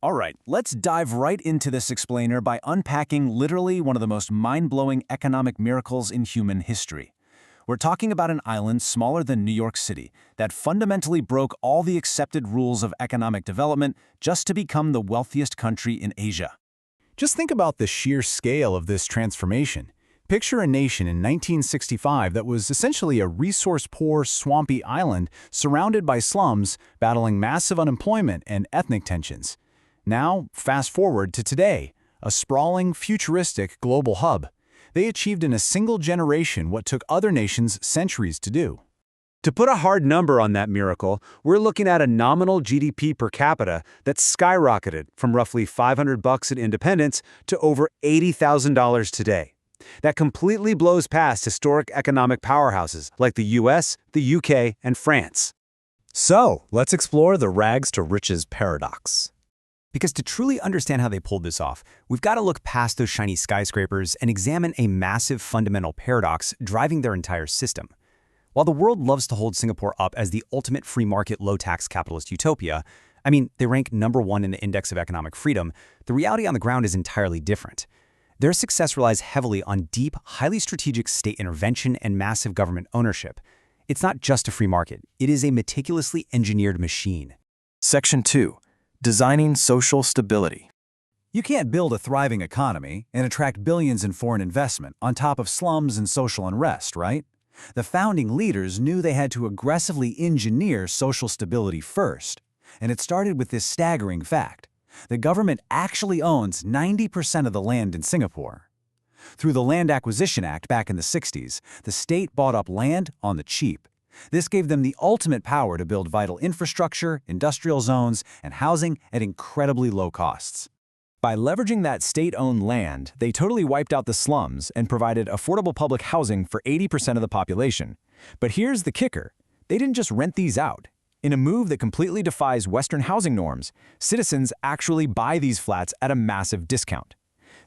All right, let's dive right into this explainer by unpacking literally one of the most mind-blowing economic miracles in human history. We're talking about an island smaller than New York City that fundamentally broke all the accepted rules of economic development just to become the wealthiest country in Asia. Just think about the sheer scale of this transformation. Picture a nation in 1965 that was essentially a resource-poor, swampy island surrounded by slums, battling massive unemployment and ethnic tensions. Now, fast forward to today, a sprawling, futuristic global hub. They achieved in a single generation what took other nations centuries to do. To put a hard number on that miracle, we're looking at a nominal GDP per capita that skyrocketed from roughly $500 at independence to over $80,000 today. That completely blows past historic economic powerhouses like the US, the UK, and France. So, let's explore the rags to riches paradox. Because to truly understand how they pulled this off, we've got to look past those shiny skyscrapers and examine a massive fundamental paradox driving their entire system. While the world loves to hold Singapore up as the ultimate free market, low-tax capitalist utopia, they rank #1 in the Index of Economic Freedom, the reality on the ground is entirely different. Their success relies heavily on deep, highly strategic state intervention and massive government ownership. It's not just a free market, it is a meticulously engineered machine. Section 2. Designing social stability. You can't build a thriving economy and attract billions in foreign investment on top of slums and social unrest, right? The founding leaders knew they had to aggressively engineer social stability first. And it started with this staggering fact. The government actually owns 90% of the land in Singapore. Through the Land Acquisition Act back in the 60s, the state bought up land on the cheap. This gave them the ultimate power to build vital infrastructure, industrial zones, and housing at incredibly low costs. By leveraging that state-owned land, they totally wiped out the slums and provided affordable public housing for 80% of the population. But here's the kicker. They didn't just rent these out. In a move that completely defies Western housing norms, citizens actually buy these flats at a massive discount.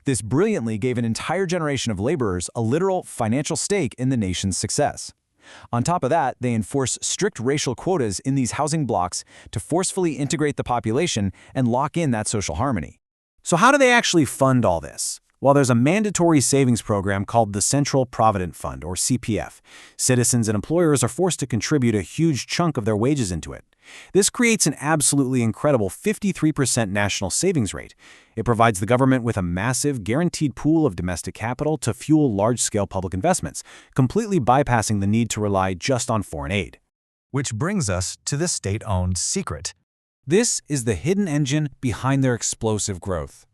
This brilliantly gave an entire generation of laborers a literal financial stake in the nation's success. On top of that, they enforce strict racial quotas in these housing blocks to forcefully integrate the population and lock in that social harmony. So how do they actually fund all this? Well, there's a mandatory savings program called the Central Provident Fund, or CPF. Citizens and employers are forced to contribute a huge chunk of their wages into it. This creates an absolutely incredible 53% national savings rate. It provides the government with a massive, guaranteed pool of domestic capital to fuel large-scale public investments, completely bypassing the need to rely just on foreign aid. Which brings us to the state-owned secret. This is the hidden engine behind their explosive growth.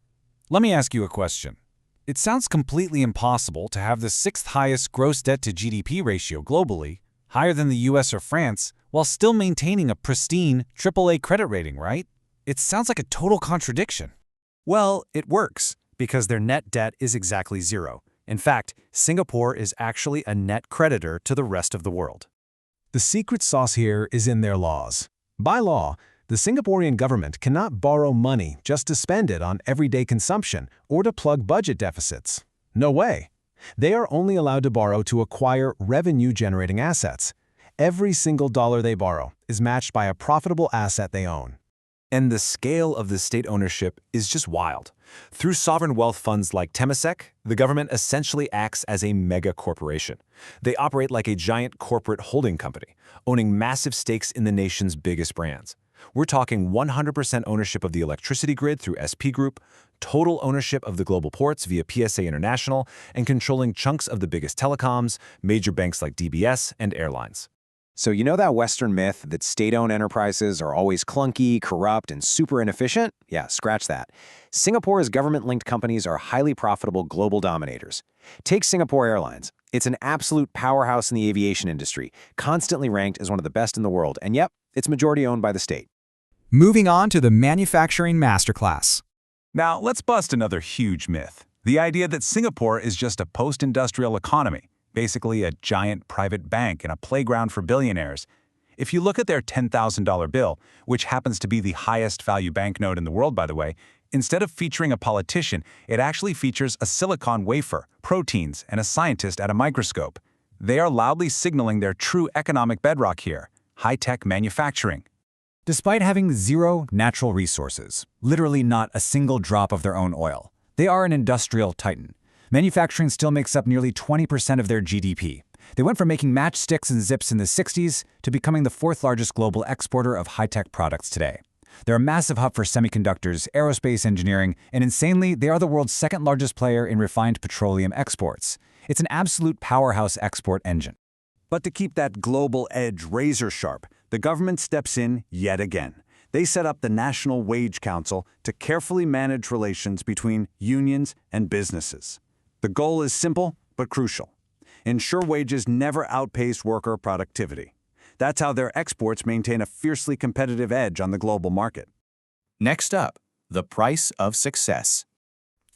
Let me ask you a question. It sounds completely impossible to have the sixth highest gross debt to GDP ratio globally, higher than the US or France, while still maintaining a pristine AAA credit rating, right? It sounds like a total contradiction. Well, it works, because their net debt is exactly zero. In fact, Singapore is actually a net creditor to the rest of the world. The secret sauce here is in their laws. By law, the Singaporean government cannot borrow money just to spend it on everyday consumption or to plug budget deficits. No way. They are only allowed to borrow to acquire revenue-generating assets. Every single dollar they borrow is matched by a profitable asset they own. And the scale of the state ownership is just wild. Through sovereign wealth funds like Temasek, the government essentially acts as a mega corporation. They operate like a giant corporate holding company, owning massive stakes in the nation's biggest brands. We're talking 100% ownership of the electricity grid through SP Group, total ownership of the global ports via PSA International, and controlling chunks of the biggest telecoms, major banks like DBS, and airlines. So you know that Western myth that state-owned enterprises are always clunky, corrupt, and super inefficient? Yeah, scratch that. Singapore's government-linked companies are highly profitable global dominators. Take Singapore Airlines. It's an absolute powerhouse in the aviation industry, constantly ranked as one of the best in the world, and yep, it's majority owned by the state. Moving on to the manufacturing masterclass. Now, let's bust another huge myth. The idea that Singapore is just a post-industrial economy, basically a giant private bank and a playground for billionaires. If you look at their $10,000 bill, which happens to be the highest value banknote in the world, by the way, instead of featuring a politician, it actually features a silicon wafer, proteins, and a scientist at a microscope. They are loudly signaling their true economic bedrock here, high-tech manufacturing. Despite having zero natural resources, literally not a single drop of their own oil, they are an industrial titan. Manufacturing still makes up nearly 20% of their GDP. They went from making matchsticks and zips in the 60s to becoming the fourth largest global exporter of high-tech products today. They're a massive hub for semiconductors, aerospace engineering, and insanely, they are the world's second largest player in refined petroleum exports. It's an absolute powerhouse export engine. But to keep that global edge razor sharp, the government steps in yet again. They set up the National Wage Council to carefully manage relations between unions and businesses. The goal is simple but crucial. Ensure wages never outpace worker productivity. That's how their exports maintain a fiercely competitive edge on the global market. Next up, the price of success.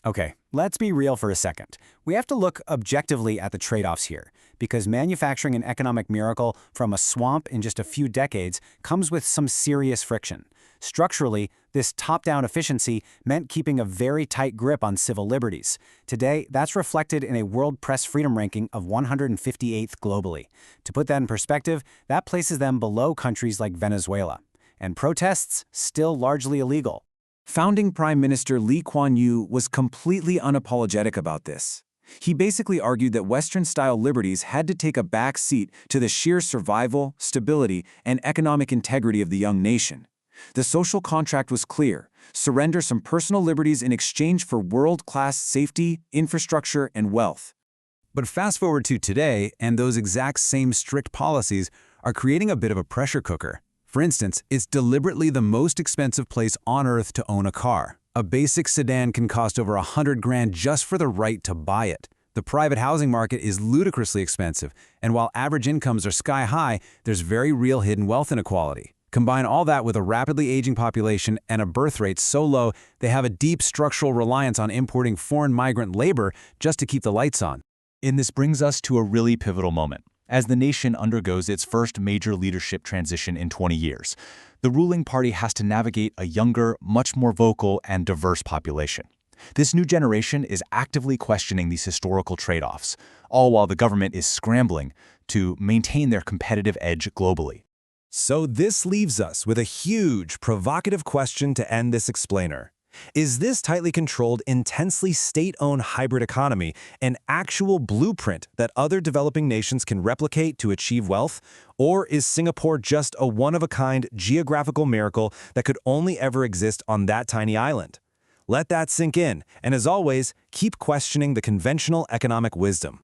Okay, let's be real for a second. We have to look objectively at the trade-offs here, because manufacturing an economic miracle from a swamp in just a few decades comes with some serious friction. Structurally, this top-down efficiency meant keeping a very tight grip on civil liberties. Today, that's reflected in a World Press Freedom ranking of 158th globally. To put that in perspective, that places them below countries like Venezuela. And protests, still largely illegal. Founding Prime Minister Lee Kuan Yew was completely unapologetic about this. He basically argued that Western-style liberties had to take a back seat to the sheer survival, stability, and economic integrity of the young nation. The social contract was clear: surrender some personal liberties in exchange for world-class safety, infrastructure, and wealth. But fast forward to today, and those exact same strict policies are creating a bit of a pressure cooker. For instance, it's deliberately the most expensive place on earth to own a car. A basic sedan can cost over $100,000 just for the right to buy it. The private housing market is ludicrously expensive, and while average incomes are sky high, there's very real hidden wealth inequality. Combine all that with a rapidly aging population and a birth rate so low they have a deep structural reliance on importing foreign migrant labor just to keep the lights on. And this brings us to a really pivotal moment. As the nation undergoes its first major leadership transition in 20 years, the ruling party has to navigate a younger, much more vocal and diverse population. This new generation is actively questioning these historical trade-offs, all while the government is scrambling to maintain their competitive edge globally. So this leaves us with a huge, provocative question to end this explainer. Is this tightly controlled, intensely state-owned hybrid economy an actual blueprint that other developing nations can replicate to achieve wealth? Or is Singapore just a one-of-a-kind geographical miracle that could only ever exist on that tiny island? Let that sink in, and as always, keep questioning the conventional economic wisdom.